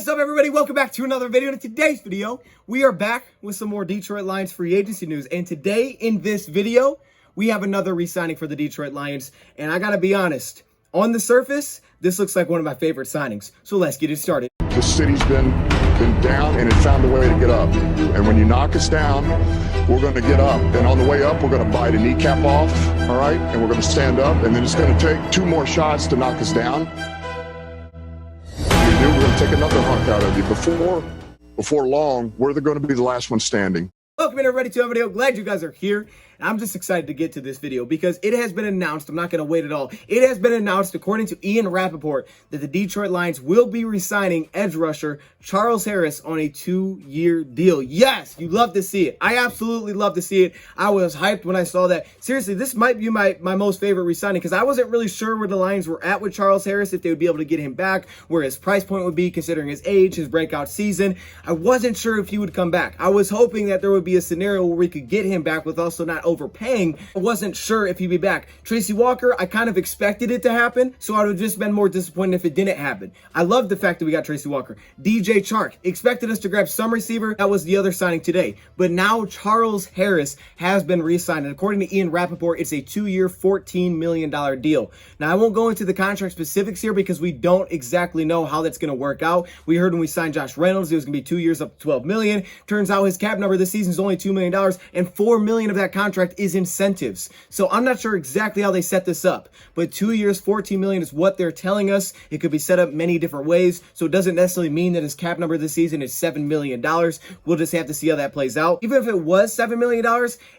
What's up, everybody? Welcome back to another video. In today's video, we are back with some more Detroit Lions free agency news. And today in this video, we have another re-signing for the Detroit Lions. And I gotta be honest, on the surface, this looks like one of my favorite signings. So let's get it started. The city's been down and it found a way to get up. And when you knock us down, we're going to get up. And on the way up, we're going to bite a kneecap off, all right? And we're going to stand up. And then it's going to take 2 more shots to knock us down. We're going to take another hunk out of you. Before long, we're going to be the last one standing. Welcome in, everybody, to a video. Glad you guys are here. And I'm just excited to get to this video because it has been announced. I'm not going to wait at all. It has been announced, according to Ian Rappaport, that the Detroit Lions will be re-signing edge rusher Charles Harris on a 2-year deal. Yes, you love to see it. I absolutely love to see it. I was hyped when I saw that. Seriously, this might be my most favorite re-signing because I wasn't really sure where the Lions were at with Charles Harris, if they would be able to get him back, where his price point would be considering his age, his breakout season. I wasn't sure if he would come back. I was hoping that there would be a scenario where we could get him back with also not overpaying. I wasn't sure if he'd be back. Tracy Walker, I kind of expected it to happen, so I would have just been more disappointed if it didn't happen. I love the fact that we got Tracy Walker. DJ Chark, expected us to grab some receiver. That was the other signing today. But now Charles Harris has been re-signed. And according to Ian Rappaport, it's a 2-year, $14 million deal. Now, I won't go into the contract specifics here because we don't exactly know how that's going to work out. We heard when we signed Josh Reynolds, it was going to be 2 years up to $12 million. Turns out his cap number this season is only $2 million, and $4 million of that contract is incentives. So I'm not sure exactly how they set this up, but 2 years, $14 million is what they're telling us. It could be set up many different ways, so it doesn't necessarily mean that his cap number this season is $7 million. We'll just have to see how that plays out. Even if it was $7 million,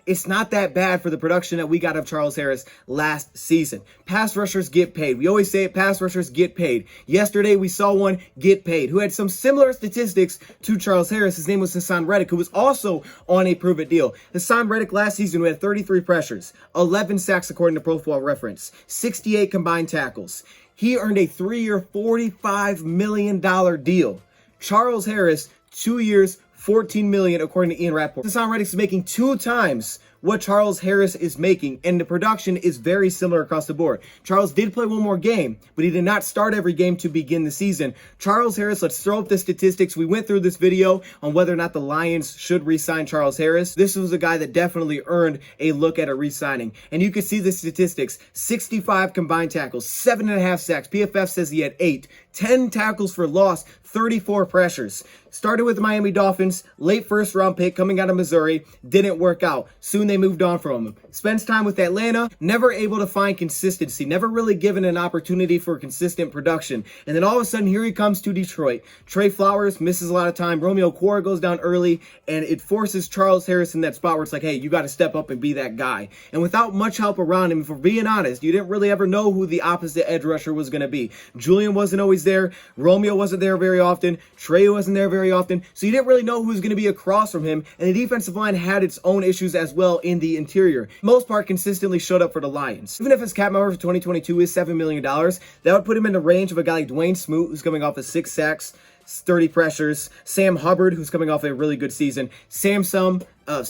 it's not that bad for the production that we got of Charles Harris last season. Pass rushers get paid. We always say it, pass rushers get paid. Yesterday, we saw one get paid who had some similar statistics to Charles Harris. His name was Hassan Reddick, who was also on a prove-it deal. Hassan Reddick last season had 33 pressures, 11 sacks according to Pro Football Reference, 68 combined tackles. He earned a 3-year, $45 million deal. Charles Harris, 2 years, $14 million according to Ian Rappaport. Hassan Reddick is making 2 times what Charles Harris is making, and the production is very similar across the board. Charles did play one more game, but he did not start every game to begin the season. Charles Harris, let's throw up the statistics. We went through this video on whether or not the Lions should re-sign Charles Harris. This was a guy that definitely earned a look at a re-signing, and you can see the statistics. 65 combined tackles, 7.5 sacks. PFF says he had 8, 10 tackles for loss, 34 pressures. Started with the Miami Dolphins, late first-round pick coming out of Missouri, didn't work out. Soon they moved on from him. Spends time with Atlanta, never able to find consistency, never really given an opportunity for consistent production. And then all of a sudden, here he comes to Detroit. Trey Flowers misses a lot of time. Romeo Cora goes down early, and it forces Charles Harris in that spot where it's like, hey, you got to step up and be that guy. And without much help around him, for being honest, you didn't really ever know who the opposite edge rusher was going to be. Julian wasn't always there. Romeo wasn't there very often. Trey wasn't there very often. So you didn't really know who was going to be across from him. And the defensive line had its own issues as well in the interior. Most part consistently showed up for the Lions. Even if his cap number for 2022 is $7 million, that would put him in the range of a guy like Dwayne Smoot, who's coming off of 6 sacks, 30 pressures, Sam Hubbard, who's coming off a really good season, Samson Ebukam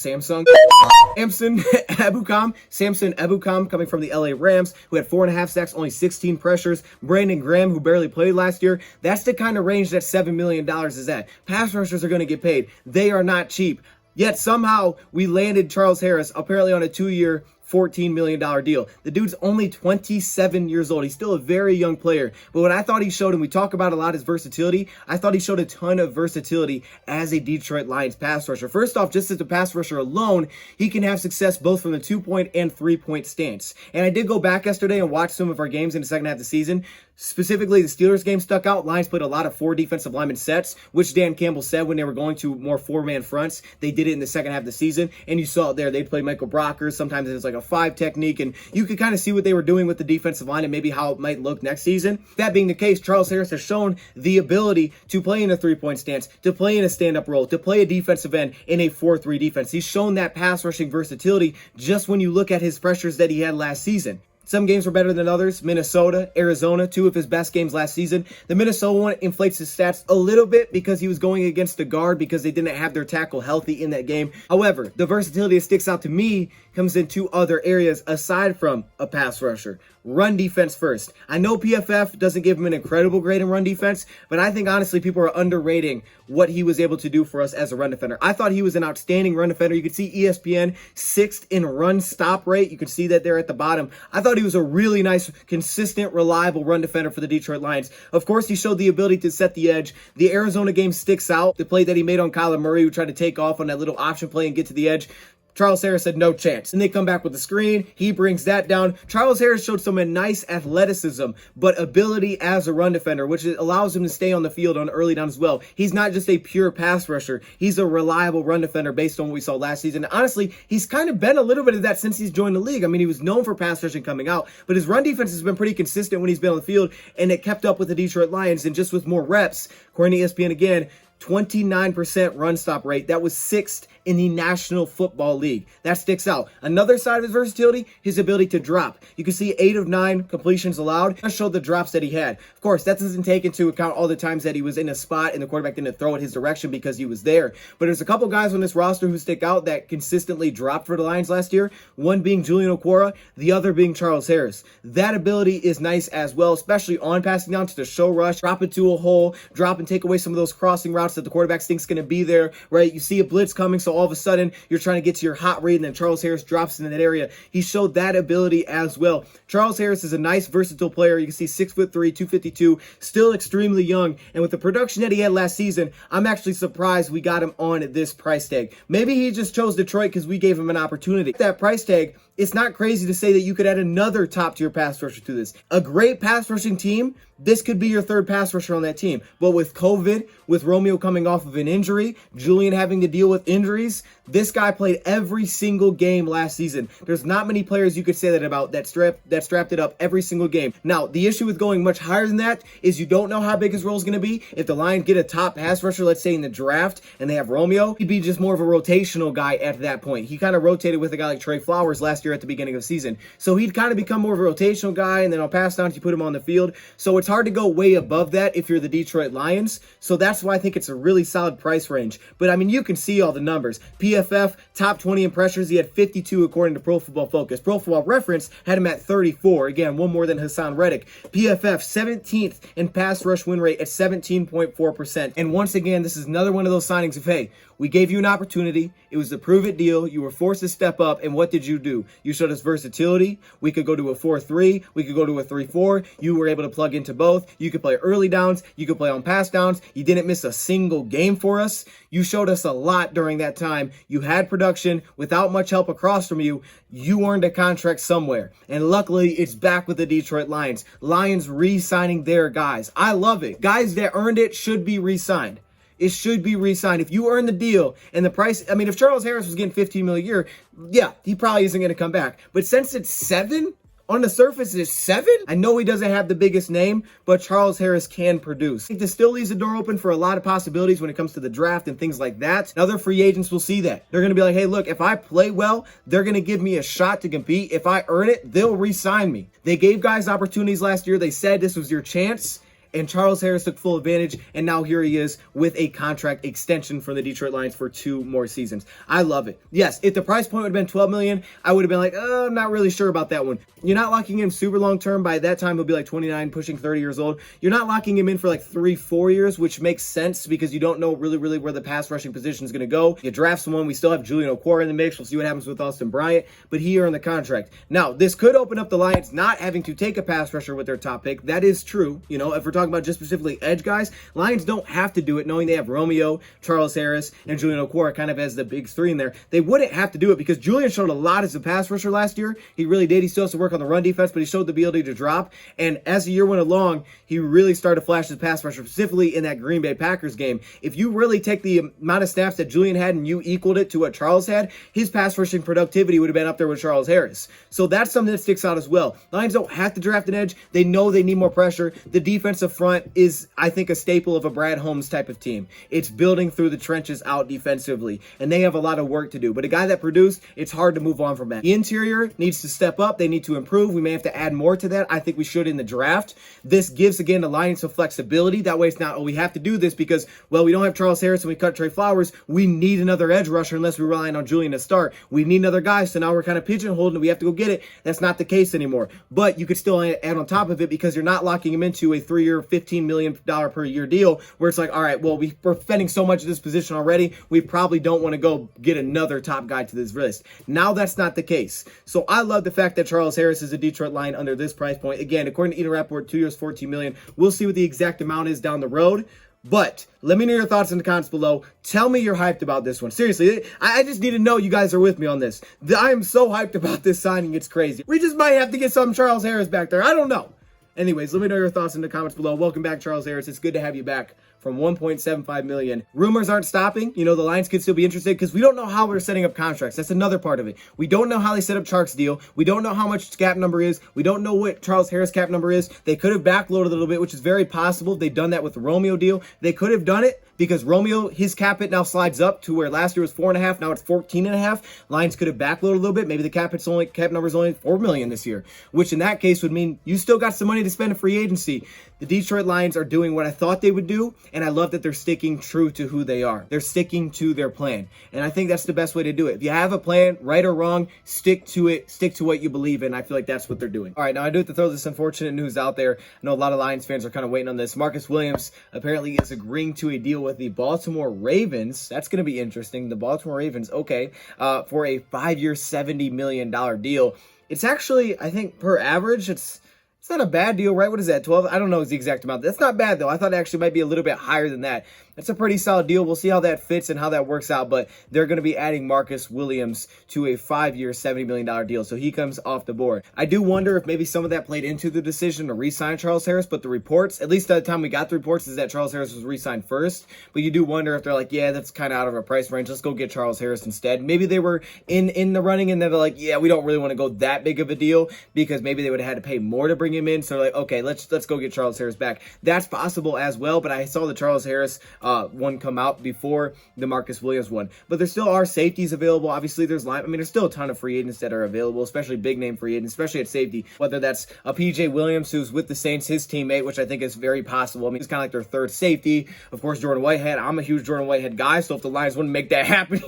coming from the LA Rams, who had 4.5 sacks, only 16 pressures, Brandon Graham, who barely played last year. That's the kind of range that $7 million is at. Pass rushers are going to get paid. They are not cheap. Yet somehow we landed Charles Harris apparently on a 2-year, $14 million deal. The dude's only 27 years old. He's still a very young player. But what I thought he showed, and we talk about a lot, his versatility, I thought he showed a ton of versatility as a Detroit Lions pass rusher. First off, just as a pass rusher alone, he can have success both from the 2-point and 3-point stance. And I did go back yesterday and watch some of our games in the second half of the season. Specifically, the Steelers game stuck out. Lions played a lot of 4 defensive lineman sets, which Dan Campbell said when they were going to more 4-man fronts, they did it in the second half of the season. And you saw it there. They'd play Michael Brockers. Sometimes it was like a 5 technique, and you could kind of see what they were doing with the defensive line and maybe how it might look next season. That being the case, Charles Harris has shown the ability to play in a 3-point stance, to play in a stand-up role, to play a defensive end in a 4-3 defense. He's shown that pass rushing versatility just when you look at his pressures that he had last season. Some games were better than others. Minnesota, Arizona, 2 of his best games last season. The Minnesota one inflates his stats a little bit because he was going against the guard because they didn't have their tackle healthy in that game. However, the versatility that sticks out to me comes in 2 other areas aside from a pass rusher. run defense first. I know PFF doesn't give him an incredible grade in run defense, but I think honestly people are underrating what he was able to do for us as a run defender. I thought he was an outstanding run defender. You could see ESPN 6th in run stop rate. You can see that there at the bottom. I thought he was a really nice, consistent, reliable run defender for the Detroit Lions. Of course, he showed the ability to set the edge. The Arizona game sticks out. The play that he made on Kyler Murray, who tried to take off on that little option play and get to the edge. Charles Harris said no chance. And they come back with the screen. He brings that down. Charles Harris showed some nice athleticism, but ability as a run defender, which allows him to stay on the field on early down as well. He's not just a pure pass rusher. He's a reliable run defender based on what we saw last season. Honestly, he's kind of been a little bit of that since he's joined the league. I mean, he was known for pass rushing coming out, but his run defense has been pretty consistent when he's been on the field, and it kept up with the Detroit Lions. And just with more reps, according to ESPN again, 29% run stop rate. That was 6th in the National Football League. That sticks out. Another side of his versatility, his ability to drop. You can see 8 of 9 completions allowed. That showed the drops that he had. Of course, that doesn't take into account all the times that he was in a spot and the quarterback didn't throw it his direction because he was there. But there's a couple guys on this roster who stick out that consistently dropped for the Lions last year. One being Julian Okwara, the other being Charles Harris. That ability is nice as well, especially on passing down to the show rush, drop into a hole, drop and take away some of those crossing routes that the quarterback thinks going to be there, right? You see a blitz coming, so all of a sudden you're trying to get to your hot read, and then Charles Harris drops in that area. He showed that ability as well. Charles Harris is a nice, versatile player. You can see 6'3", 252, still extremely young, and with the production that he had last season, I'm actually surprised we got him on this price tag. Maybe he just chose Detroit because we gave him an opportunity. That price tag, it's not crazy to say that you could add another top-tier pass rusher to this. A great pass rushing team, this could be your third pass rusher on that team. But with COVID, with Romeo coming off of an injury, Julian having to deal with injuries, this guy played every single game last season. There's not many players you could say that about that strapped it up every single game. Now, the issue with going much higher than that is you don't know how big his role is going to be. If the Lions get a top pass rusher, let's say in the draft, and they have Romeo, he'd be just more of a rotational guy at that point. He kind of rotated with a guy like Trey Flowers last year at the beginning of the season. So he'd kind of become more of a rotational guy, and then on pass downs, you put him on the field. So it's hard to go way above that if you're the Detroit Lions. So that's why I think it's a really solid price range. But I mean, you can see all the numbers. PFF, top 20 in pressures. He had 52 according to Pro Football Focus. Pro Football Reference had him at 34. Again, one more than Hassan Reddick. PFF, 17th in pass rush win rate at 17.4%. And once again, this is another one of those signings of, hey, we gave you an opportunity. It was a prove-it deal. You were forced to step up, and what did you do? You showed us versatility. We could go to a 4-3. We could go to a 3-4. You were able to plug into both. You could play early downs. You could play on pass downs. You didn't miss a single game for us. You showed us a lot during that time. You had production without much help across from you. You earned a contract somewhere, and luckily, it's back with the Detroit Lions. Lions re-signing their guys. I love it. Guys that earned it should be re-signed. It should be re-signed. If you earn the deal and the price, I mean, if Charles Harris was getting $15 million a year, yeah, he probably isn't going to come back. But since it's 7, on the surface it's 7, I know he doesn't have the biggest name, but Charles Harris can produce. I think this still leaves the door open for a lot of possibilities when it comes to the draft and things like that. And other free agents will see that. They're going to be like, hey, look, if I play well, they're going to give me a shot to compete. If I earn it, they'll re-sign me. They gave guys opportunities last year. They said this was your chance. And Charles Harris took full advantage, and now here he is with a contract extension for the Detroit Lions for 2 more seasons. I love it. Yes, if the price point would have been $12 million, I would have been like, I'm not really sure about that one. You're not locking him super long term. By that time, he'll be like 29, pushing 30 years old. You're not locking him in for like 3-4 years, which makes sense because you don't know really where the pass rushing position is going to go. You draft someone. We still have Julian Okwara in the mix. We'll see what happens with Austin Bryant, but he earned the contract. Now, this could open up the Lions not having to take a pass rusher with their top pick. That is true. You know, if we're talking about just specifically edge guys, Lions don't have to do it knowing they have Romeo, Charles Harris, and Julian Okwara kind of as the big 3 in there. They wouldn't have to do it because Julian showed a lot as a pass rusher last year. He really did. He still has to work on the run defense, but he showed the ability to drop. And as the year went along, he really started to flash his pass rusher, specifically in that Green Bay Packers game. If you really take the amount of snaps that Julian had and you equaled it to what Charles had, his pass rushing productivity would have been up there with Charles Harris. So that's something that sticks out as well. Lions don't have to draft an edge. They know they need more pressure. The defensive front is, I think, a staple of a Brad Holmes type of team. It's building through the trenches out defensively, and they have a lot of work to do. But a guy that produced, it's hard to move on from that. The interior needs to step up. They need to improve. We may have to add more to that. I think we should in the draft. This gives, again, the Lions some flexibility. That way it's not, oh, we have to do this because, well, we don't have Charles Harris and we cut Trey Flowers. We need another edge rusher unless we're relying on Julian to start. We need another guy, so now we're kind of pigeonholed and we have to go get it. That's not the case anymore. But you could still add on top of it because you're not locking him into a 3-year, $15 million per year deal where it's like, all right, well, we're spending so much of this position already, we probably don't want to go get another top guy to this list. Now that's not the case. So I love the fact that Charles Harris is a Detroit Lion under this price point. Again, according to Ian Rappaport, 2 years, $14 million. We'll see what the exact amount is down the road. But let me know your thoughts in the comments below. Tell me you're hyped about this one. Seriously, I just need to know you guys are with me on this. I am so hyped about this signing. It's crazy. We just might have to get some Charles Harris back there. I don't know. Anyways, let me know your thoughts in the comments below. Welcome back, Charles Harris. It's good to have you back from $1.75 million. Rumors aren't stopping. You know, the Lions could still be interested because we don't know how we're setting up contracts. That's another part of it. We don't know how they set up Chark's deal. We don't know how much cap number is. We don't know what Charles Harris cap number is. They could have backloaded a little bit, which is very possible. They've done that with the Romeo deal. They could have done it because Romeo, his cap hit now slides up to where last year was 4.5, now it's 14.5. Lions could have backloaded a little bit. Maybe the cap number is only $4 million this year, which in that case would mean you still got some money to spend in free agency. The Detroit Lions are doing what I thought they would do, and I love that they're sticking true to who they are. They're sticking to their plan, and I think that's the best way to do it. If you have a plan, right or wrong, stick to it. Stick to what you believe in. I feel like that's what they're doing. All right, now I do have to throw this unfortunate news out there. I know a lot of Lions fans are kind of waiting on this. Marcus Williams apparently is agreeing to a deal with the Baltimore Ravens. That's going to be interesting. The Baltimore Ravens, okay, for a 5-year, $70 million deal. It's actually, I think, per average, it's not a bad deal, right? What is that, 12? I don't know the exact amount. That's not bad, though. I thought it actually might be a little bit higher than that. That's a pretty solid deal. We'll see how that fits and how that works out, but they're going to be adding Marcus Williams to a 5-year, $70 million deal, so he comes off the board. I do wonder if maybe some of that played into the decision to re-sign Charles Harris, but the reports, at least at the time we got the reports, is that Charles Harris was re-signed first, but you do wonder if they're like, yeah, that's kind of out of our price range. Let's go get Charles Harris instead. Maybe they were in the running, and then they're like, yeah, we don't really want to go that big of a deal because maybe they would have had to pay more to bring him in, so they're like, okay, let's go get Charles Harris back. That's possible as well, but I saw the Charles Harris one come out before the Marcus Williams one. But there still are safeties available. Obviously, there's there's still a ton of free agents that are available, especially big name free agents, especially at safety. Whether that's a PJ Williams who's with the Saints, his teammate, which I think is very possible. I mean, it's kind of like their third safety. Of course, Jordan Whitehead. I'm a huge Jordan Whitehead guy, so if the Lions wouldn't make that happen,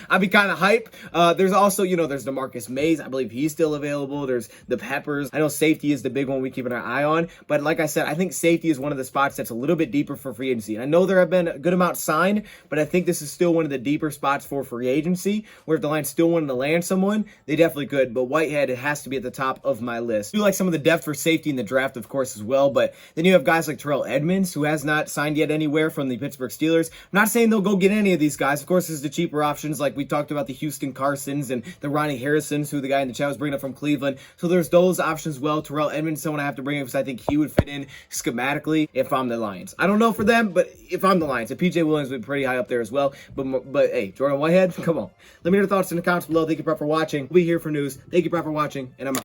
I'd be kind of hype. There's also, there's DeMarcus Mays. I believe he's still available. There's the Peppers. I know safety is the big one we keep an eye on, but like I said, I think safety is one of the spots that's a little bit deeper for free agency. I know there have been a good amount signed, but I think this is still one of the deeper spots for free agency, where if the Lions still wanted to land someone, they definitely could, but Whitehead, it has to be at the top of my list. I do like some of the depth for safety in the draft, of course, as well, but then you have guys like Terrell Edmonds, who has not signed yet anywhere from the Pittsburgh Steelers. I'm not saying they'll go get any of these guys. Of course, there's the cheaper options, like we talked about the Houston Carsons and the Ronnie Harrisons, who the guy in the chat was bringing up from Cleveland. So there's those options as well. Terrell Edmonds, someone I have to bring up because I think he would fit in schematically if I'm the Lions. I don't know for them, but if I'm the Lions, PJ Williams would be pretty high up there as well. But hey, Jordan Whitehead, come on. Let me know your thoughts in the comments below. Thank you, Brett, for watching. We'll be here for news. Thank you, Brett, for watching, and I'm out.